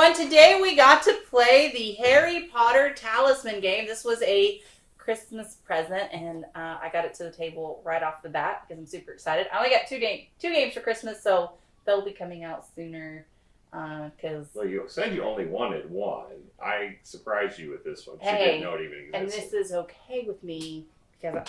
everyone. Today we got to play the Harry Potter Talisman game. This was a Christmas present, and I got it to the table right off the bat because I'm super excited. I only got two games for Christmas, so they'll be coming out sooner. Well, you said you only wanted one. I surprised you with this one. Hey, you didn't know it even existed. And this is okay with me because,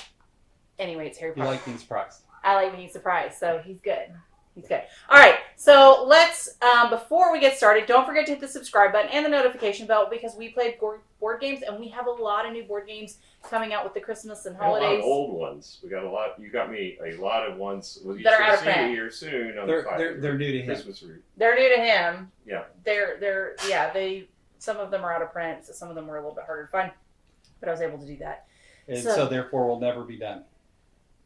anyway, it's Harry Potter. You like being surprised. I like being surprised, so he's good. He's good. All right, so let's, before we get started, don't forget to hit the subscribe button and the notification bell because we played board games, and we have a lot of new board games coming out with the Christmas and holidays. A lot of old ones. We got a lot. You got me a lot of ones. Well, you that are out of see print. here soon. On They're new to him. Christmas They're new to him. Yeah. They some of them are out of print, so some of them were a little bit harder to find, but I was able to do that. And so therefore will never be done.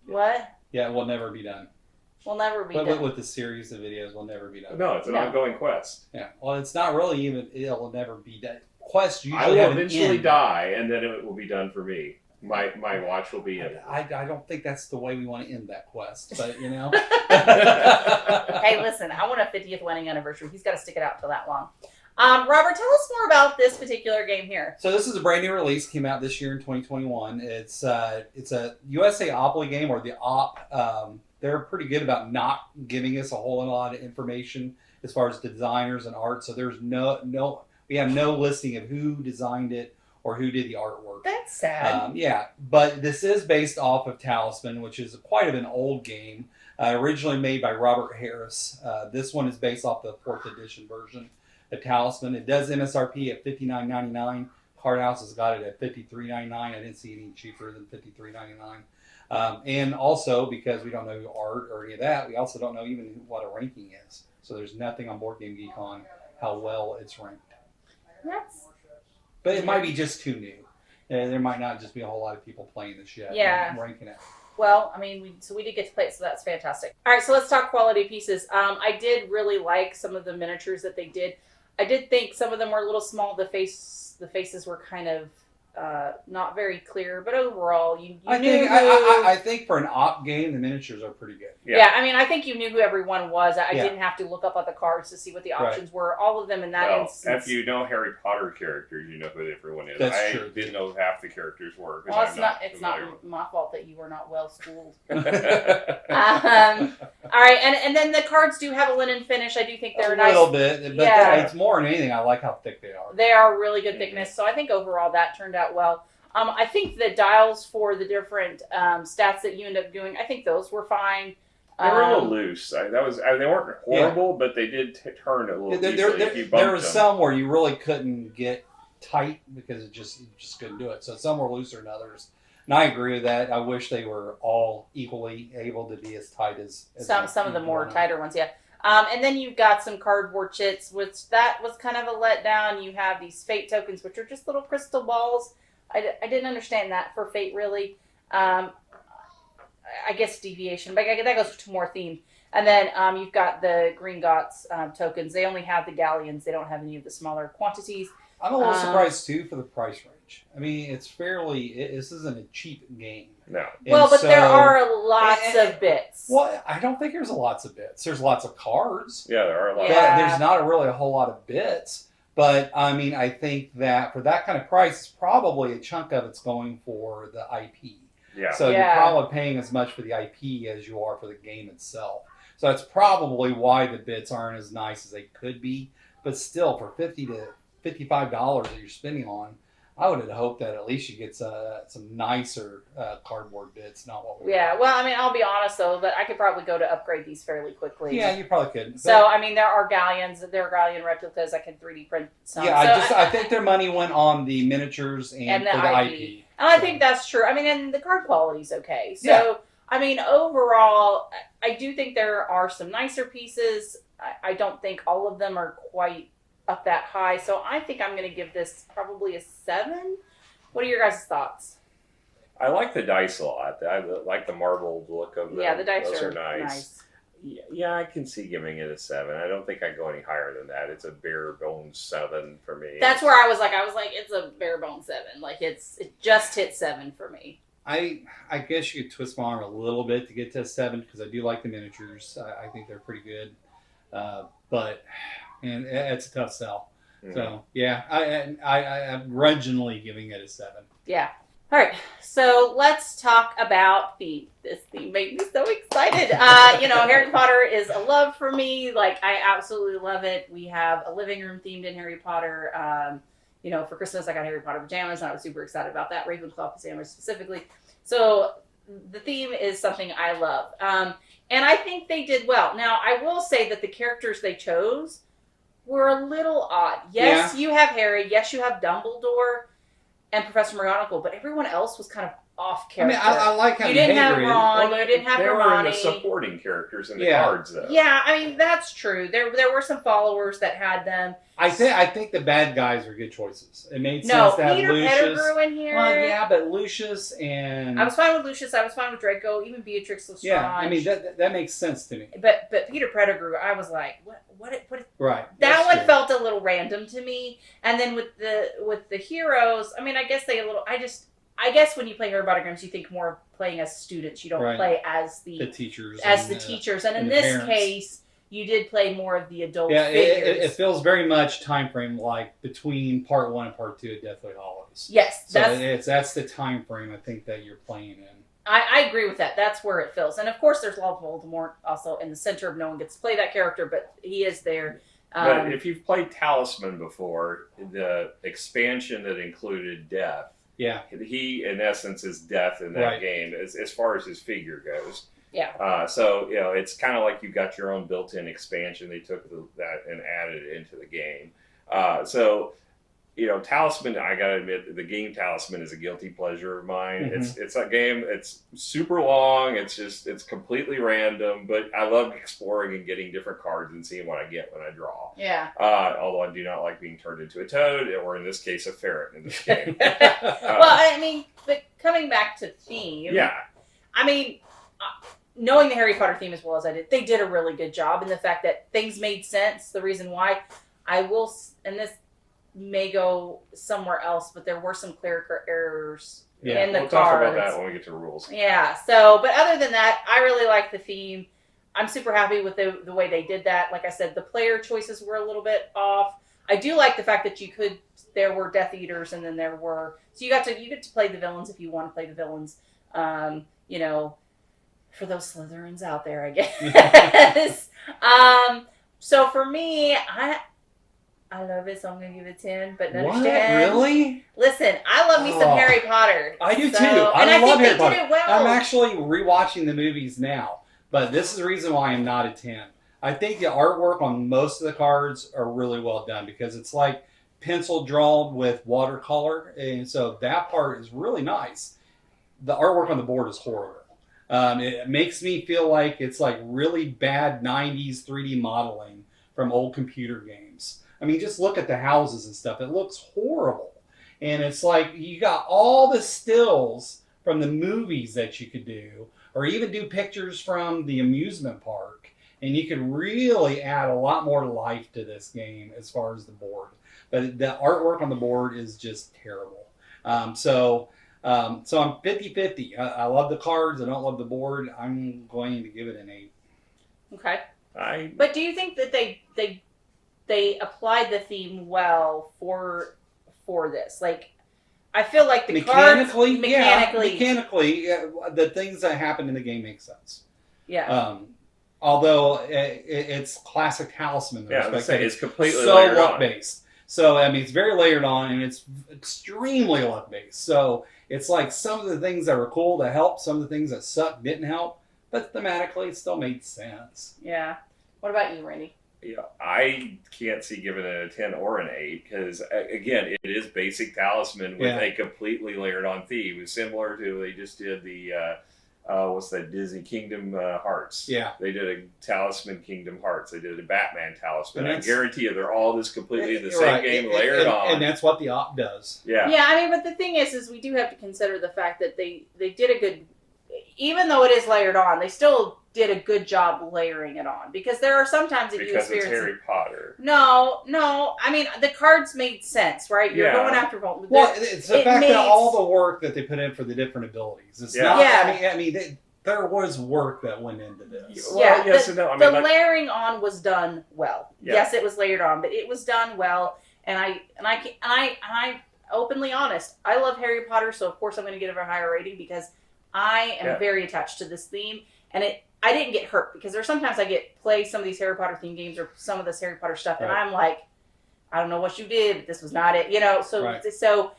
What? Yeah, it will never be done. We'll never be done. With the series of videos, will never be done. No, it's an ongoing quest. Yeah. Well, it's not really even. It will never be done. Quests usually I will have eventually an die, and then it will be done for me. My watch will be in. I don't think that's the way we want to end that quest, but you know. Hey, listen, I want a 50th wedding anniversary. He's got to stick it out till that long. Robert, tell us more about this particular game here. So this is a brand new release. Came out this year in 2021. It's a USA Opoly game, or the Op. They're pretty good about not giving us a whole lot of information as far as the designers and art. So there's we have no listing of who designed it or who did the artwork. That's sad. Yeah, but this is based off of Talisman, which is quite of an old game, originally made by Robert Harris. This one is based off the 4th edition version of Talisman. It does MSRP at $59.99. Card House has got it at $53.99. I didn't see any cheaper than $53.99. And also, because we don't know art or any of that, we also don't know even what a ranking is. So there's nothing on Board Game Geek on how well it's ranked. But it might be just too new. There might not just be a whole lot of people playing this yet. Yeah. Ranking it. Well, I mean, we did get to play it, so that's fantastic. All right, so let's talk quality pieces. I did really like some of the miniatures that they did. I did think some of them were a little small. The faces were kind of not very clear, but overall, I think for an op game, the miniatures are pretty good. Yeah, I mean, I think you knew who everyone was. I didn't have to look up at the cards to see what the options were. All of them in that instance. If you know Harry Potter characters, you know who everyone is. That's true. Didn't know half the characters were. Well, it's not my fault that you were not well schooled. All right, and then the cards do have a linen finish. I do think they're nice. A little bit, but it's more than anything. I like how thick they are. They are really good thickness, so I think overall that turned out well. I think the dials for the different stats that you end up doing, I think those were fine. They were a little loose. They weren't horrible, but they did turn a little easily if you bumped There were them. some where you really couldn't get tight because you just couldn't do it. So some were looser than others. And I agree with that. I wish they were all equally able to be as tight as some of the more tighter ones, yeah. And then you've got some cardboard chits, which that was kind of a letdown. You have these fate tokens, which are just little crystal balls. I didn't understand that for fate, really. I guess deviation, but that goes to more theme. And then you've got the Green Gots tokens. They only have the galleons. They don't have any of the smaller quantities. I'm a little surprised, too, for the price range. I mean, it's this isn't a cheap game. No. Well, but there are lots of bits. Well, I don't think there's lots of bits. There's lots of cards. Yeah, there are a lot. There's not really a whole lot of bits. But, I mean, I think that for that kind of price, probably a chunk of it's going for the IP. Yeah. So you're probably paying as much for the IP as you are for the game itself. So that's probably why the bits aren't as nice as they could be. But still, for $50 to $55 that you're spending on, I would have hoped that at least you get some nicer cardboard bits, not what we got. Well, I mean, I'll be honest, though, but I could probably go to upgrade these fairly quickly. Yeah, you probably could. So, I mean, there are galleons. There are galleon replicas. I can 3D print some. Yeah, I think their money went on the miniatures and for the IP. And I think that's true. I mean, and the card quality's okay. So, I mean, overall, I do think there are some nicer pieces. I don't think all of them are quite up that high. So I think I'm going to give this probably a 7. What are your guys' thoughts? I like the dice a lot. I like the marbled look of them. Yeah, the dice Those are nice. Yeah, I can see giving it a 7. I don't think I'd go any higher than that. It's a bare bones 7 for me. That's where I was like, it's a bare bones 7. Like it just hit 7 for me. I guess you could twist my arm a little bit to get to a 7 because I do like the miniatures. I think they're pretty good. But it's a tough sell. So yeah, I'm grudgingly giving it a 7. Yeah. All right. So let's talk about theme. This theme made me so excited. Harry Potter is a love for me. Like, I absolutely love it. We have a living room themed in Harry Potter. For Christmas, I got Harry Potter pajamas, and I was super excited about that. Ravenclaw pajamas specifically. So the theme is something I love. And I think they did well. Now, I will say that the characters they chose were a little odd. Yes, you have Harry. Yes, you have Dumbledore and Professor McGonagall, but everyone else was kind of off character. I mean, I like having you didn't Hagrid. have Ron. You didn't have They were in Hermione. the supporting characters in the cards, though. Yeah, I mean, that's true. There were some followers that had them. I think the bad guys are good choices. It made sense to have Peter Lucius. Pettigrew in here. Well, yeah, but Lucius and I was fine with Lucius. I was fine with Draco. Even Beatrix Lestrange. yeah, I mean that makes sense to me. But Peter Pettigrew, I was like, what? Right. That one true. felt a little random to me. And then with the heroes, I mean, I guess I guess when you play Harry Potter games, you think more of playing as students. You don't play as the teachers. teachers. And in this parents. case, you did play more of the adult Yeah, figures. it feels very much time frame like between part 1 and part 2 of Deathly Hallows. Yes, So that's the time frame I think that you're playing in. I agree with that. That's where it feels. And of course, there's Lord Voldemort also in the center of no one gets to play that character, but he is there. But if you've played Talisman before, the expansion that included death, he in essence is death in that game as far as his figure goes. Yeah. So it's kind of like you got your own built-in expansion. They took that and added it into the game. Talisman, I gotta admit, the game Talisman is a guilty pleasure of mine. Mm-hmm. It's a game. It's super long. It's completely random, but I love exploring and getting different cards and seeing what I get when I draw. Yeah. Although I do not like being turned into a toad, or in this case, a ferret in this game. Well, I mean, but coming back to theme. Yeah. I mean, knowing the Harry Potter theme as well as I did, they did a really good job in the fact that things made sense. The reason why I will, and this may go somewhere else, but there were some clerical errors in the we'll cards. talk about that when we get to rules. Yeah. So, but other than that, I really like the theme. I'm super happy with the way they did that. Like I said, the player choices were a little bit off. I do like the fact that there were Death Eaters, and then there were, so you get to play the villains if you want to play the villains. For those Slytherins out there, I guess. So for me, I love it, so I'm going to give it 10. But understand, Really? Listen, I love me some Harry Potter. I do too. I love think Harry Potter. Did it well. I'm actually rewatching the movies now, but this is the reason why I'm not a 10. I think the artwork on most of the cards are really well done because it's like pencil drawn with watercolor, and so that part is really nice. The artwork on the board is horrible. It makes me feel like it's like really bad 90s 3D modeling from old computer games. I mean, just look at the houses and stuff. It looks horrible. And it's like you got all the stills from the movies that you could do, or even do pictures from the amusement park. And you could really add a lot more life to this game as far as the board. But the artwork on the board is just terrible. So I'm 50-50. I love the cards. I don't love the board. I'm going to give it an 8. Okay. But do you think that they applied the theme well for this? Like, I feel like the mechanically, cards the things that happen in the game make sense. Yeah. Although it's classic Talisman. It's completely so layered luck on. based. So I mean, it's very layered on, and it's extremely luck based. So it's like some of the things that were cool that helped, some of the things that sucked didn't help, but thematically it still made sense. Yeah. What about you, Randy? Yeah, I can't see giving it a 10 or an 8 because, again, it is basic Talisman with a completely layered on theme. It's similar to, they just did the, what's that, Disney Kingdom Hearts. Yeah. They did a Talisman Kingdom Hearts. They did a Batman Talisman. I guarantee you they're all just completely the same game layered on. And that's what the op does. Yeah. Yeah, I mean, but the thing is we do have to consider the fact that they did a good, even though it is layered on, they still did a good job layering it on, because there are sometimes that because it's Harry Potter. No, I mean the cards made sense, right? You're going after Voldemort. Well, it's the fact that all the work that they put in for the different abilities. It's not. Yeah. I mean, there was work that went into this. Well, yes and no. I mean, the layering on was done well. Yeah. Yes, it was layered on, but it was done well. and I openly honest, I love Harry Potter, so of course I'm going to give it a higher rating because I am very attached to this theme, and I didn't get hurt because there's sometimes I play some of these Harry Potter themed games or some of this Harry Potter stuff, and I'm like, I don't know what you did, but this was not it, so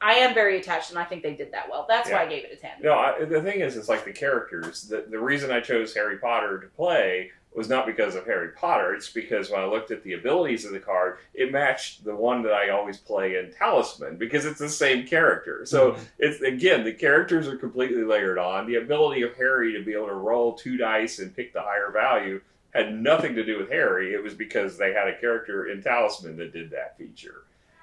I am very attached, and I think they did that well. That's why I gave it a 10. No, the thing is, it's like the characters. The reason I chose Harry Potter to play was not because of Harry Potter. It's because when I looked at the abilities of the card, it matched the one that I always play in Talisman because it's the same character. So it's, again, the characters are completely layered on. The ability of Harry to be able to roll 2 dice and pick the higher value had nothing to do with Harry. It was because they had a character in Talisman that did that feature.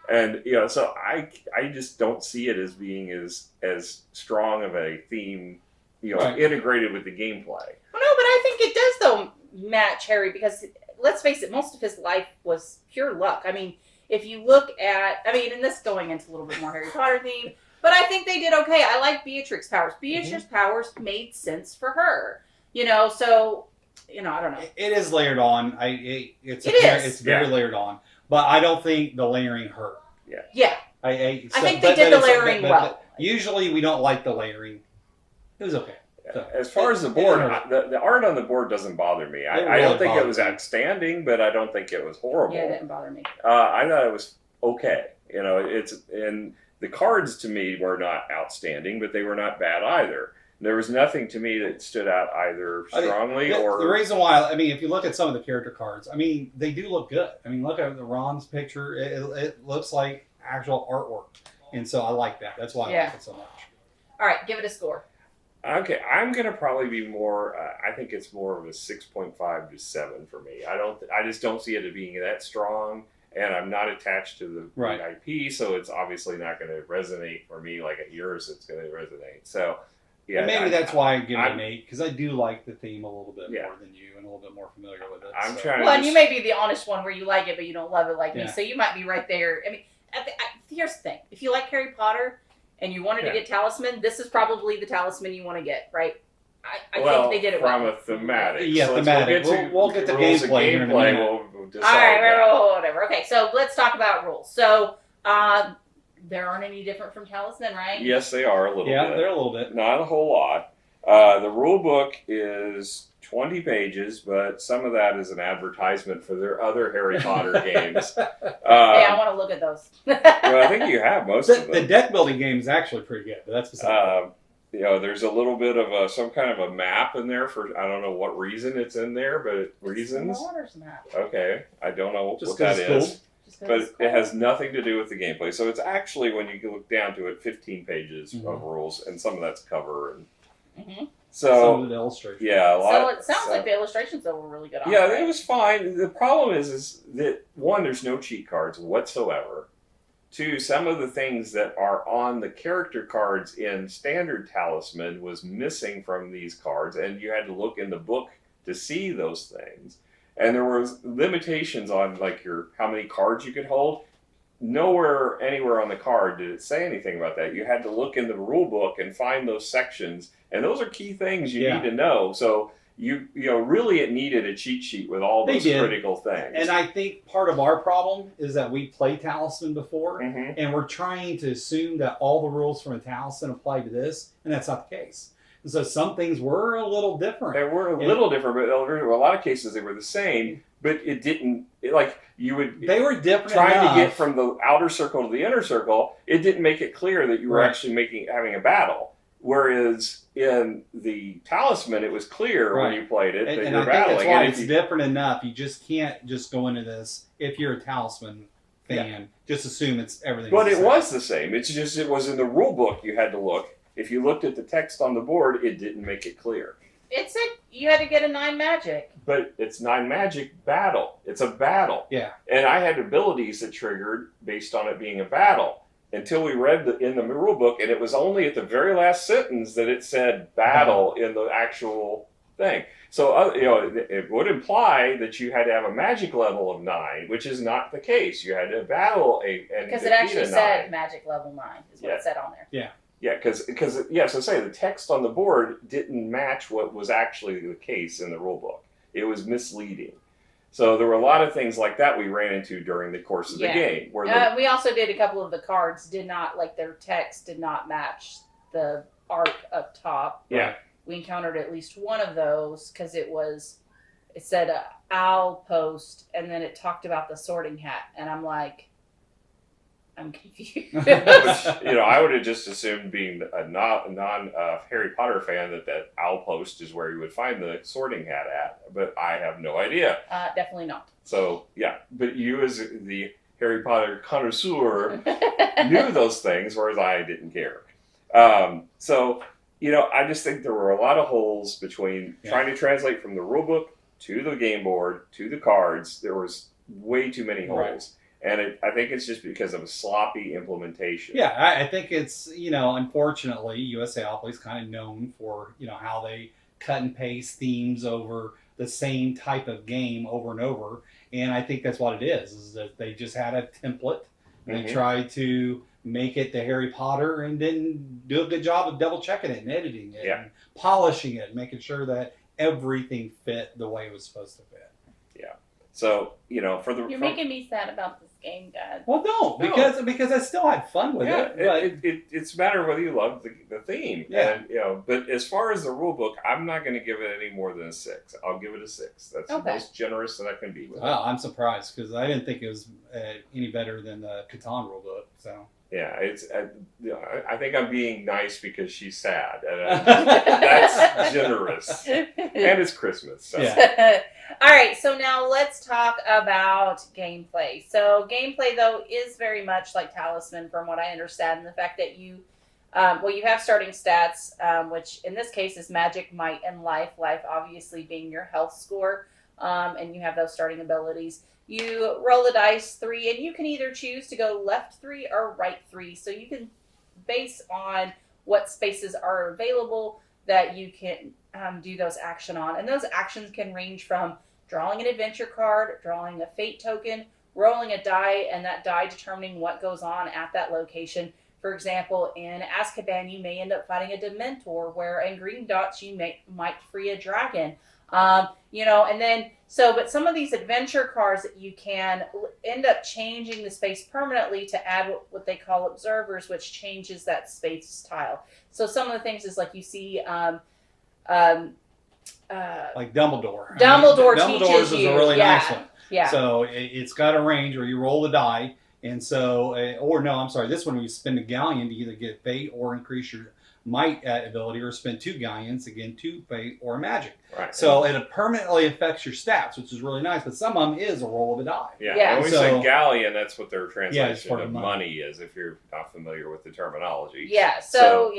And, so I just don't see it as being as strong of a theme, integrated with the gameplay. Well, no, but I think it does, though, match Harry because, let's face it, most of his life was pure luck. I mean, if you look at, and this going into a little bit more Harry Potter theme, but I think they did okay. I like Beatrix's powers. Beatrix's powers made sense for her, so, I don't know. It is layered on. It's very layered on. But I don't think the layering hurt. Yeah. I think they did the layering well. Usually we don't like the layering. It was okay. So, as far as the board, the art on the board doesn't bother me. I don't think it was outstanding, but I don't think it was horrible. Yeah, it didn't bother me. I thought it was okay. And the cards to me were not outstanding, but they were not bad either. There was nothing to me that stood out either strongly or... The reason why, if you look at some of the character cards, they do look good. Look at the Ron's picture. It looks like actual artwork. And so I like that. That's why I like it so much. All right, give it a score. Okay, I'm going to probably be more... I think it's more of a 6.5 to 7 for me. I just don't see it as being that strong, and I'm not attached to the IP, so it's obviously not going to resonate for me like at yours it's going to resonate. So... Yeah, and maybe that's why I give it an 8, because I do like the theme a little bit more than you and a little bit more familiar with it. And you may be the honest one where you like it, but you don't love it like me, so you might be right there. Here's the thing. If you like Harry Potter and you wanted to get Talisman, this is probably the Talisman you want to get, right? I think they did it well. From a thematic. Yeah, thematic. We'll get to gameplay here in a minute. We'll decide all right, whatever. Okay, so let's talk about rules. So, there aren't any different from Talisman, right? Yes, they are a little bit. Yeah, they're a little bit. Not a whole lot. The rule book is 20 pages, but some of that is an advertisement for their other Harry Potter games. I want to look at those. Well, I think you have most of them. The deck building game is actually pretty good, but that's beside there's a little bit of some kind of a map in there for, I don't know what reason it's in there, but reasons. It's the Waters map. Okay, I don't know what that is. Cool. But it has nothing to do with the gameplay. So it's actually, when you look down to it, 15 pages of rules, and some of that's cover. And so some of the illustrations. Yeah, a lot. So it sounds like the illustrations though were really good. It was fine. The problem is that 1, there's no cheat cards whatsoever. 2, some of the things that are on the character cards in standard Talisman was missing from these cards, and you had to look in the book to see those things. And there were limitations on how many cards you could hold. Nowhere, anywhere on the card did it say anything about that. You had to look in the rule book and find those sections, and those are key things you need to know. So really it needed a cheat sheet with all those critical things. And I think part of our problem is that we played Talisman before, and we're trying to assume that all the rules from a Talisman apply to this, and that's not the case. So some things were a little different. They were a little different, but in a lot of cases they were the same. But it didn't, they were different trying to get from the outer circle to the inner circle. It didn't make it clear that you were actually having a battle. Whereas in the Talisman, it was clear when you played it that you're battling. That's why it's different enough. You just can't just go into this if you're a Talisman fan. Just assume it's everything. But it was the same. It's just it was in the rule book. You had to look. If you looked at the text on the board, it didn't make it clear. It said you had to get a 9 magic. But it's 9 magic battle. It's a battle. Yeah. And I had abilities that triggered based on it being a battle. Until we read in the rule book, and it was only at the very last sentence that it said battle in the actual thing. So, it would imply that you had to have a magic level of 9, which is not the case. You had to battle because it actually said magic level 9 is what it said on there. Yeah. Yeah, because the text on the board didn't match what was actually the case in the rule book. It was misleading. So there were a lot of things like that we ran into during the course of the game. Where we also did a couple of the cards did not, like their text did not match the art up top. Yeah. We encountered at least one of those because it said owl post and then it talked about the Sorting Hat. And I'm like, I'm confused. Which, I would have just assumed, being a non Harry Potter fan, that owl post is where you would find the Sorting Hat at, but I have no idea. Definitely not. So yeah, but you as the Harry Potter connoisseur knew those things, whereas I didn't care. So I just think there were a lot of holes between trying to translate from the rulebook to the game board to the cards. There was way too many holes. Right. And I think it's just because of a sloppy implementation. Yeah, I think it's, unfortunately, USA Opoly is kind of known for, how they cut and paste themes over the same type of game over and over. And I think that's what it is that they just had a template. They tried to make it the Harry Potter and didn't do a good job of double checking it and editing it and polishing it, making sure that everything fit the way it was supposed to fit. Yeah. So, You're making me sad about this game, Dad. Well, no, because I still had fun with it. But it's a matter of whether you love the theme. Yeah. And, but as far as the rule book, I'm not going to give it any more than a 6. I'll give it a 6. That's the most generous that I can be with it. I'm surprised because I didn't think it was any better than the Catan rule book. So. Yeah, I think I'm being nice because she's sad. And that's generous. And it's Christmas. So. Yeah. All right, so now let's talk about gameplay. So gameplay, though, is very much like Talisman from what I understand. The fact that you have starting stats, which in this case is magic, might, and life. Life obviously being your health score, and you have those starting abilities. You roll a dice 3, and you can either choose to go left 3 or right 3. So you can, base on what spaces are available, that you can do those action on. And those actions can range from drawing an adventure card, drawing a fate token, rolling a die, and that die determining what goes on at that location. For example, in Azkaban, you may end up fighting a Dementor, where in Green Dots, you might free a dragon. But some of these adventure cards that you can end up changing the space permanently to add what they call observers, which changes that space tile. So some of the things is like you see, like Dumbledore. Dumbledore's is a really nice one. Yeah. So it's got a range where you roll the die, and so, this one you spend a galleon to either get fate or increase your might ability, or spend 2 galleons, again, 2 fate or magic. Right. So it permanently affects your stats, which is really nice, but some of them is a roll of a die. Yeah. When we say galleon, that's what their translation of money is, if you're not familiar with the terminology. Yeah, so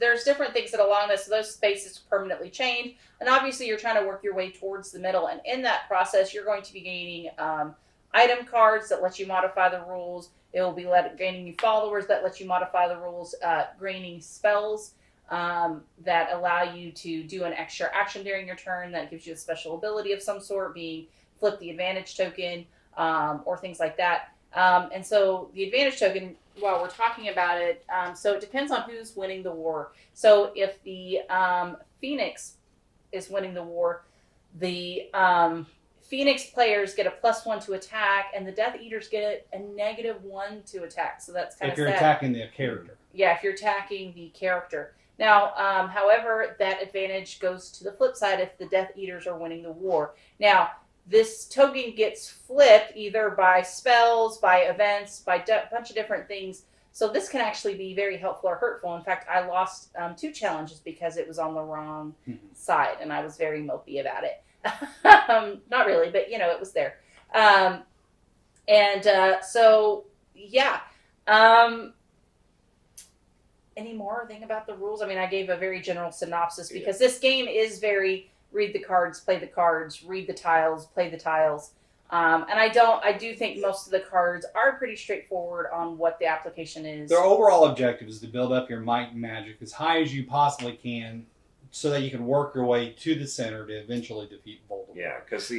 there's different things that along this, so those spaces permanently change, and obviously you're trying to work your way towards the middle, and in that process, you're going to be gaining item cards that let you modify the rules. It will be gaining you followers that let you modify the rules, gaining spells that allow you to do an extra action during your turn that gives you a special ability of some sort, being flip the advantage token or things like that. And so the advantage token, while we're talking about it, so it depends on who's winning the war. So if the Phoenix is winning the war, the Phoenix players get a +1 to attack, and the Death Eaters get a -1 to attack. So that's kind of sad. If you're attacking the character. Yeah, if you're attacking the character. Now, however, that advantage goes to the flip side if the Death Eaters are winning the war. Now, this token gets flipped either by spells, by events, by a bunch of different things. So this can actually be very helpful or hurtful. In fact, I lost 2 challenges because it was on the wrong side, and I was very mopey about it. Not really, but it was there. Any more thing about the rules? I mean, I gave a very general synopsis because this game is very read the cards, play the cards, read the tiles, play the tiles. And I do think most of the cards are pretty straightforward on what the application is. Their overall objective is to build up your might and magic as high as you possibly can, so that you can work your way to the center to eventually defeat Voldemort. Yeah, because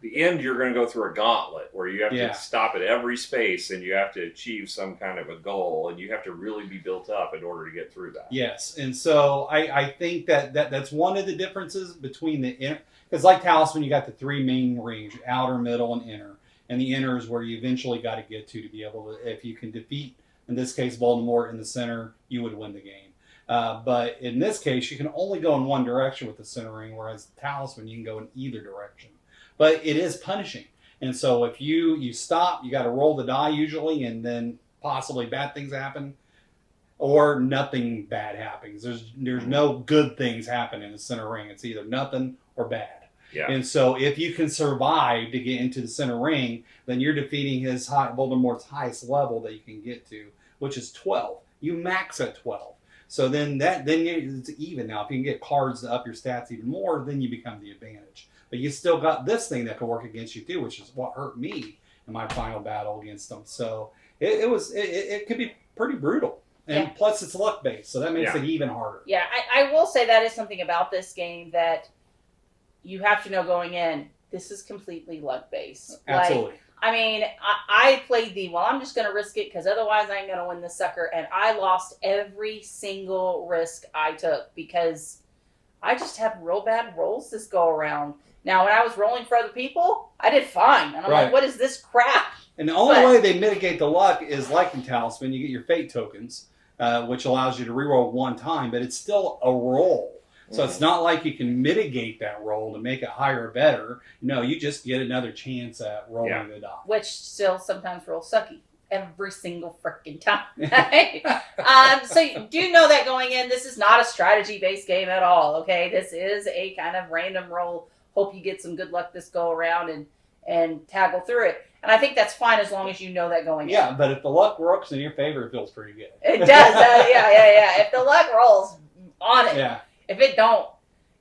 the end, you're going to go through a gauntlet where you have Yeah. to stop at every space and you have to achieve some kind of a goal, and you have to really be built up in order to get through that. Yes, and so I think that's one of the differences between the because like Talisman, you got the three main rings: outer, middle, and inner. And the inner is where you eventually got to get to be able to, if you can defeat, in this case, Voldemort in the center, you would win the game. But in this case, you can only go in one direction with the center ring, whereas the Talisman, you can go in either direction. But it is punishing. And so if you stop, you got to roll the die usually, and then possibly bad things happen, or nothing bad happens. There's no good things happen in the center ring. It's either nothing or bad. Yeah. And so if you can survive to get into the center ring, then you're defeating Voldemort's highest level that you can get to, which is 12. You max at 12. So then it's even now. If you can get cards to up your stats even more, then you become the advantage. But you still got this thing that can work against you too, which is what hurt me in my final battle against them. So it could be pretty brutal. And Yeah. plus it's luck based, so that makes it even harder. Yeah, I will say that is something about this game that you have to know going in. This is completely luck based. Absolutely. I mean, I played I'm just going to risk it because otherwise I ain't going to win this sucker. And I lost every single risk I took because I just had real bad rolls this go around. Now, when I was rolling for other people, I did fine. And I'm like, what is this crap? And the only way they mitigate the luck is like in Talisman, you get your fate tokens, which allows you to reroll one time, but it's still a roll. So it's not like you can mitigate that roll to make it higher or better. No, you just get another chance at rolling the die. Which still sometimes rolls sucky. Every single freaking time. So you do know that going in, this is not a strategy-based game at all, okay? This is a kind of random roll. Hope you get some good luck this go around and tackle through it. And I think that's fine as long as you know that going in. Yeah, but if the luck works in your favor, it feels pretty good. It does. Yeah. If the luck rolls, on it. Yeah. If it don't,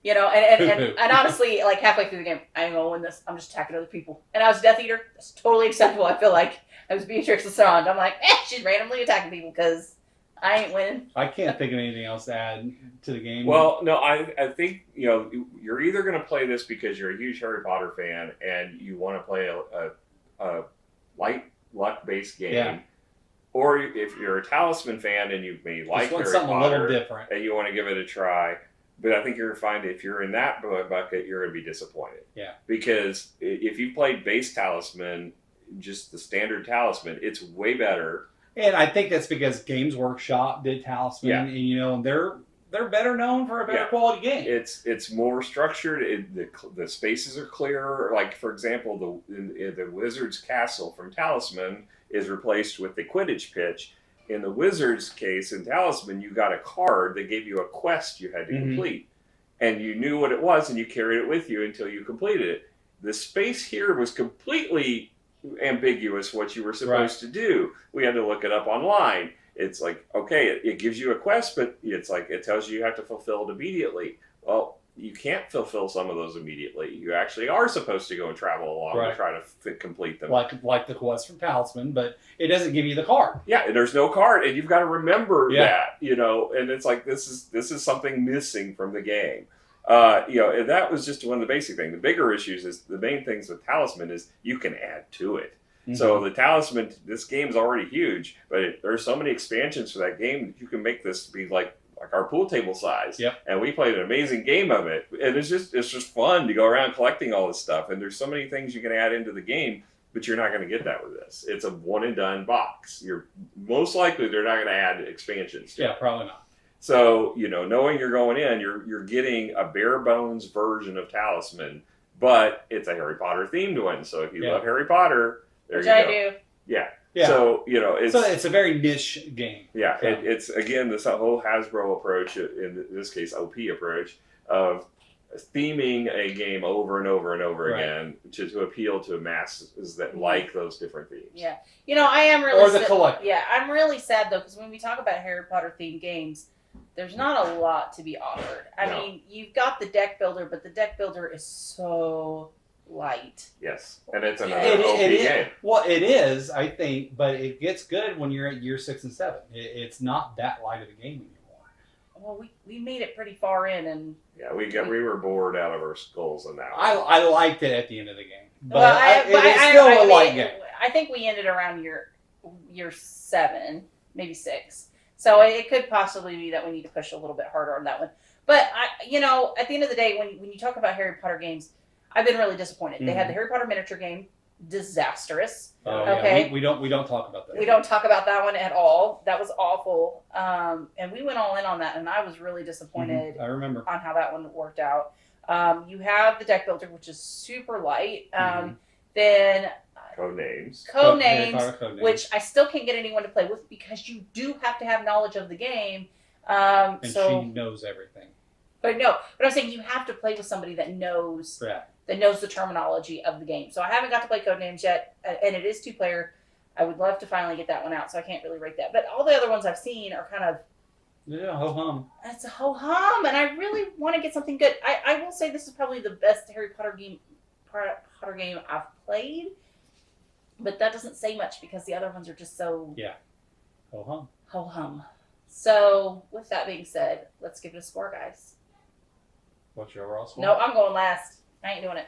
and honestly, like halfway through the game, I ain't gonna win this. I'm just attacking other people. And I was Death Eater. That's totally acceptable. I feel like I was Beatrix Lestrange. I'm like, she's randomly attacking people because I ain't winning. I can't think of anything else to add to the game. Well, no, I think you're either going to play this because you're a huge Harry Potter fan and you want to play a light luck based game, or if you're a Talisman fan and you may like Harry something Potter a little different and you want to give it a try. But I think you're going to find if you're in that bucket, you're going to be disappointed. Yeah. Because if you played base Talisman, just the standard Talisman, it's way better. And I think that's because Games Workshop did Talisman, and they're better known for a better quality game. It's more structured. The spaces are clearer. Like for example, the Wizard's Castle from Talisman is replaced with the Quidditch pitch. In the Wizard's case, in Talisman, you got a card that gave you a quest you had to complete. And you knew what it was, and you carried it with you until you completed it. The space here was completely ambiguous what you were supposed to do. We had to look it up online. It's like, okay, it gives you a quest, but it's like it tells you have to fulfill it immediately. Well, you can't fulfill some of those immediately. You actually are supposed to go and travel along to try to complete them. Like the quest from Talisman, but it doesn't give you the card. Yeah, and there's no card, and you've got to remember that, and it's like this is something missing from the game. And that was just one of the basic things. The bigger issues is the main things with Talisman is you can add to it. Mm-hmm. So the Talisman, this game's already huge, but there's so many expansions for that game that you can make this be like our pool table size. Yep. And we played an amazing game of it. And it's just fun to go around collecting all this stuff. And there's so many things you can add into the game, but you're not going to get that with this. It's a one and done box. You're most likely they're not going to add expansions to it. Probably not. So, knowing you're going in, you're getting a bare bones version of Talisman, but it's a Harry Potter themed one. So if you love Harry Potter, there you go. Which I do. Yeah. Yeah. So, it's a very niche game. Yeah. It's, again, this whole Hasbro approach, in this case, OP approach, of theming a game over and over and over again to appeal to masses that like those different themes. Yeah. I am really Or the collector. Yeah, I'm really sad, though, because when we talk about Harry Potter themed games, there's not a lot to be offered. I mean, you've got the deck builder, but the deck builder is so light. Yes, and it's another OP game. Well, it is, I think, but it gets good when you're at year 6 and 7. It's not that light of a game anymore. well, we made it pretty far in, and Yeah, we were bored out of our skulls on that one. I liked it at the end of the game, but well, it's still a light game. I think we ended around year 7, maybe 6. So it could possibly be that we need to push a little bit harder on that one. But at the end of the day, when you talk about Harry Potter games, I've been really disappointed. They had the Harry Potter miniature game, disastrous. Oh, okay, yeah. We don't talk about that. We don't talk about that one at all. That was awful. And we went all in on that, and I was really disappointed. I remember on how that one worked out. You have the deck builder, which is super light. Then Codenames, which I still can't get anyone to play with because you do have to have knowledge of the game. And she knows everything. But I'm saying you have to play with somebody that knows the terminology of the game. So I haven't got to play Codenames yet, and it is 2-player. I would love to finally get that one out, so I can't really rate that. But all the other ones I've seen are kind of ho-hum. It's a ho-hum, and I really want to get something good. I will say this is probably the best Harry Potter game I've played, but that doesn't say much because the other ones are just so ho-hum. Ho-hum. So, with that being said, let's give it a score, guys. What's your overall score? No, I'm going last. I ain't doing it.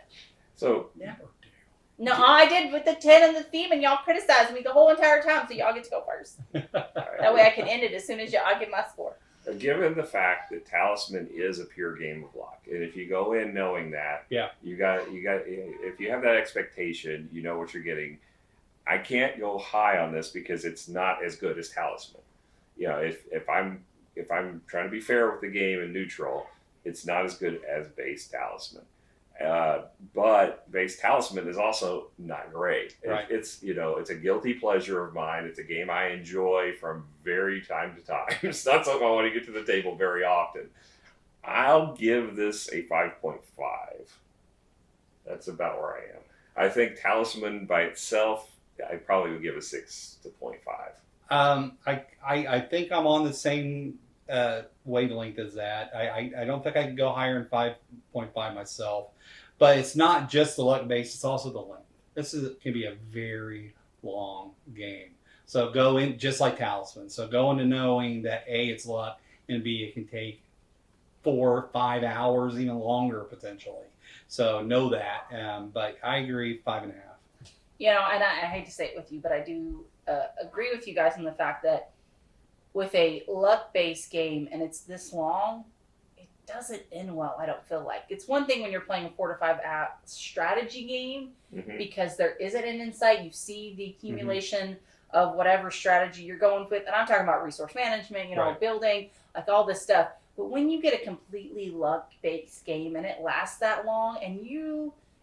So, no, I did with the 10 and the theme, and y'all criticized me the whole entire time, so y'all get to go first. That way I can end it as soon as I give my score. Given the fact that Talisman is a pure game of luck, and if you go in knowing that, you got if you have that expectation, you know what you're getting. I can't go high on this because it's not as good as Talisman. If I'm trying to be fair with the game and neutral, it's not as good as base Talisman. But base Talisman is also not great. Right. It's a guilty pleasure of mine. It's a game I enjoy from very time to time. It's not something I want to get to the table very often. I'll give this a 5.5. That's about where I am. I think Talisman by itself, I probably would give a 6 to 0.5. I think I'm on the same wavelength as that. I don't think I can go higher than 5.5 myself. But it's not just the luck base, it's also the length. This can be a very long game. So go in just like Talisman. So go into knowing that A, it's luck, and B, it can take 4 or 5 hours, even longer potentially. So know that. But I agree, 5.5. And I hate to say it with you, but I do agree with you guys on the fact that with a luck-based game and it's this long, it doesn't end well, I don't feel like. It's one thing when you're playing a 4 to 5 hour strategy game because there isn't an insight. You see the accumulation of whatever strategy you're going with. And I'm talking about resource management, building, like all this stuff. But when you get a completely luck-based game and it lasts that long and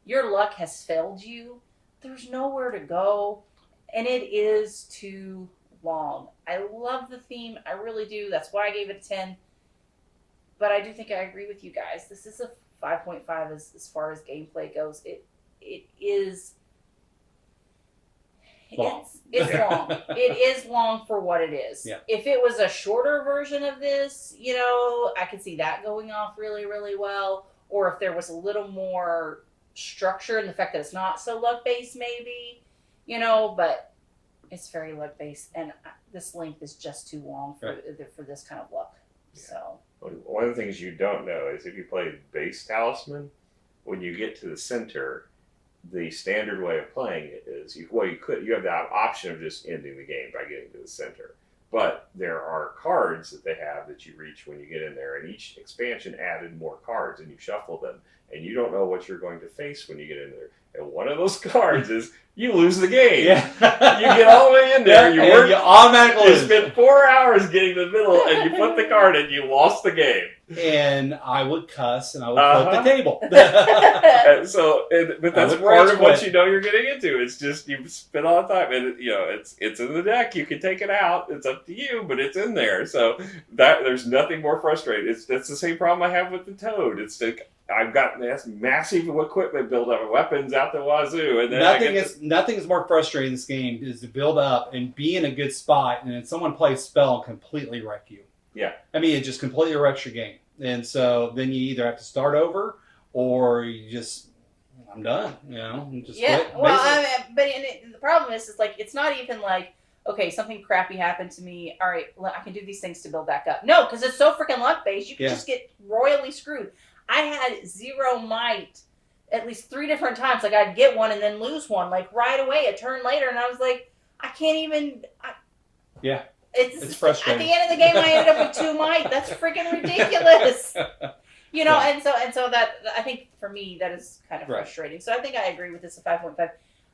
your luck has failed you, there's nowhere to go. And it is too long. I love the theme. I really do. That's why I gave it a 10. But I do think I agree with you guys. This is a 5.5 as far as gameplay goes. It is long. It's long. It is long for what it is. Yeah. If it was a shorter version of this, I could see that going off really, really well. Or if there was a little more structure in the fact that it's not so luck-based maybe, but it's very luck-based. And this length is just too long for this kind of luck. Yeah. So one of the things you don't know is if you play base Talisman, when you get to the center, the standard way of playing it is you have the option of just ending the game by getting to the center. But there are cards that they have that you reach when you get in there, and each expansion added more cards, and you shuffle them, and you don't know what you're going to face when you get in there. And one of those cards is you lose the game. Yeah. You get all the way in there, you automatically lose. spend 4 hours getting to the middle, and you put the card in, you lost the game. And I would cuss, and I would flip the table. But that's part of what you know you're getting into. It's just you spend all the time, and it's in the deck. You can take it out. It's up to you, but it's in there. So that there's nothing more frustrating. That's the same problem I have with the Toad. It's like I've got this massive equipment build up, weapons out the wazoo, and then nothing is more frustrating in this game is to build up and be in a good spot, and then someone plays spell and completely wreck you. Yeah. I mean, it just completely wrecks your game. And so then you either have to start over or you just, I'm done, just quit. Well, but the problem is like, it's not even like, okay, something crappy happened to me. All right, I can do these things to build back up. No, because it's so freaking luck based. You can just get royally screwed. I had 0 might at least 3 different times. Like I'd get one and then lose one, like right away, a turn later, and I was like, I can't even. Yeah. It's frustrating. At the end of the game, I ended up with 2 might. That's freaking ridiculous. You know, and so that I think for me that is kind of frustrating. So I think I agree with this at 5.5.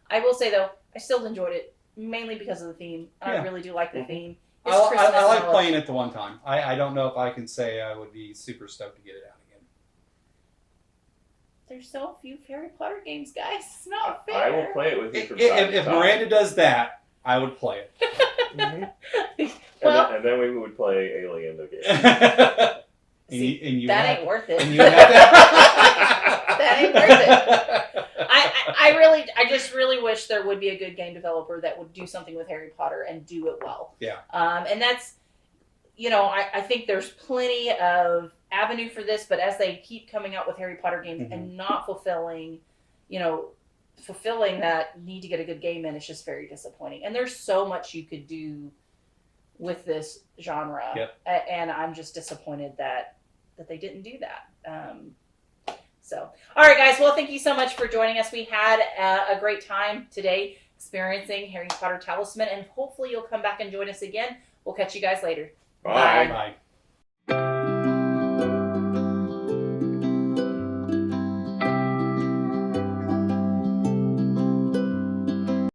I will say though, I still enjoyed it mainly because of the theme. I really do like the theme. It's I like playing it the one time. I don't know if I can say I would be super stoked to get it out again. There's so few Harry Potter games, guys. It's not fair. I will play it with you from time to time. If Miranda does that, I would play it. Well, and then we would play Alien again. That ain't worth it. That That ain't worth it. I just really wish there would be a good game developer that would do something with Harry Potter and do it well. Yeah. And that's, I think there's plenty of avenue for this, but as they keep coming out with Harry Potter games and not fulfilling that need to get a good game in, it's just very disappointing. And there's so much you could do with this genre. Yep. And I'm just disappointed that they didn't do that. So, all right, guys. Well, thank you so much for joining us. We had a great time today experiencing Harry Potter Talisman, and hopefully you'll come back and join us again. We'll catch you guys later. Bye. Bye.